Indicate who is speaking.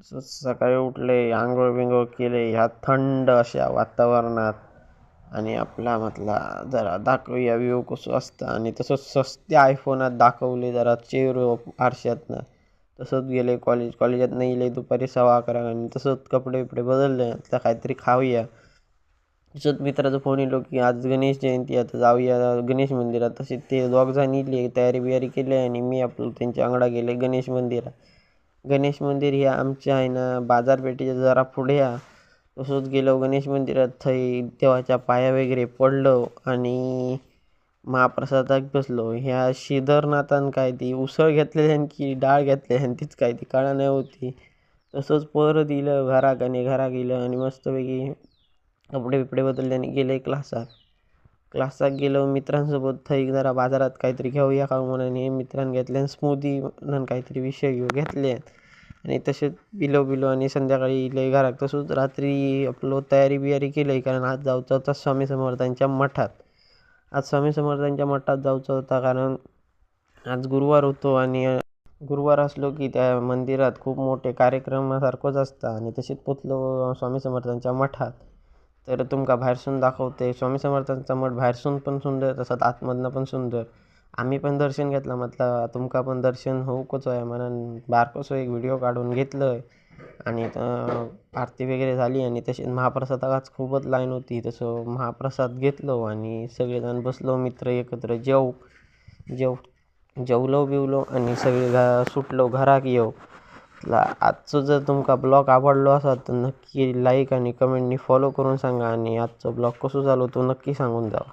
Speaker 1: सकाळी उठले, आंघोळ बिंघोळ केले ह्या थंड अशा वातावरणात आणि आपला म्हटला जरा दाखवूया व्ह्यू कसं असतं. आणि तसंच सस्त्या आयफोनात दाखवले जरा चेहरो आरशातनं. तसंच गेले कॉलेजात नाही गेले दुपारी 11:15 आणि तसंच कपडे बिपडे बदलले. आता काहीतरी खाऊया. तसंच मित्राचा फोन येलो की आज गणेश जयंती आता जाऊया गणेश मंदिरात. तसे ते दोघजण इले तयारी बियारी केली आणि मी आपलं त्यांच्या अंगडा गेले गणेश मंदिरात. गणेश मंदिर हे आमच्या आहे ना बाजारपेठेच्या जरा पुढे या. तसंच गेलो गणेश मंदिरात. थंय देवाच्या पाया वगैरे पडलो आणि महाप्रसादात बसलो. ह्या श्रीधरनाथान काय ती उसळ घेतलेली की डाळ घेतलेली आणि तीच काय ती कळा नाही होती. तसंच परत दिलं घराक आणि घरा गेलं आणि मस्तपैकी कपडे बिपडे बदलले आणि गेले क्लासात गेलो मित्रांसोबत. थंय जरा बाजारात काहीतरी घेऊया का म्हणून मित्रांनी घेतले स्मूदी म्हणून काहीतरी विषय घेतले आणि तसेच पिलो आणि संध्याकाळी इले घरात. तसंच रात्री आपलं तयारी बियारी केली कारण आज जाऊचं होता स्वामी समर्थांच्या मठात. आज स्वामी समर्थांच्या मठात जाऊचं होता कारण आज गुरुवार होतो आणि गुरुवार असलो की त्या मंदिरात खूप मोठे कार्यक्रमासारखंच असतं. आणि तसेच पोचलो स्वामी समर्थांच्या मठात. तर तुमका बाहेरसून दाखवते स्वामी समर्थांचा मठ बाहेरसून पण सुंदर तसंच आतमधनं पण सुंदर. आम्ही पण दर्शन घेतलं म्हटलं तुमका पण दर्शन होऊ कसं आहे म्हणून बारकोसं एक व्हिडिओ काढून घेतलं आणि आरती वगैरे झाली. आणि तसेच महाप्रसादालाच खूपच लाईन होती. तसं महाप्रसाद घेतलो आणि सगळेजण बसलो मित्र एकत्र जेवलो बिवलो आणि सगळे सुटलो घराक येऊ. आजचं जर तुमका ब्लॉग आवडलो असा तर नक्की लाईक आणि कमेंटनी फॉलो करून सांगा आणि आजचं ब्लॉग कसं झालं तो नक्की सांगून जावा.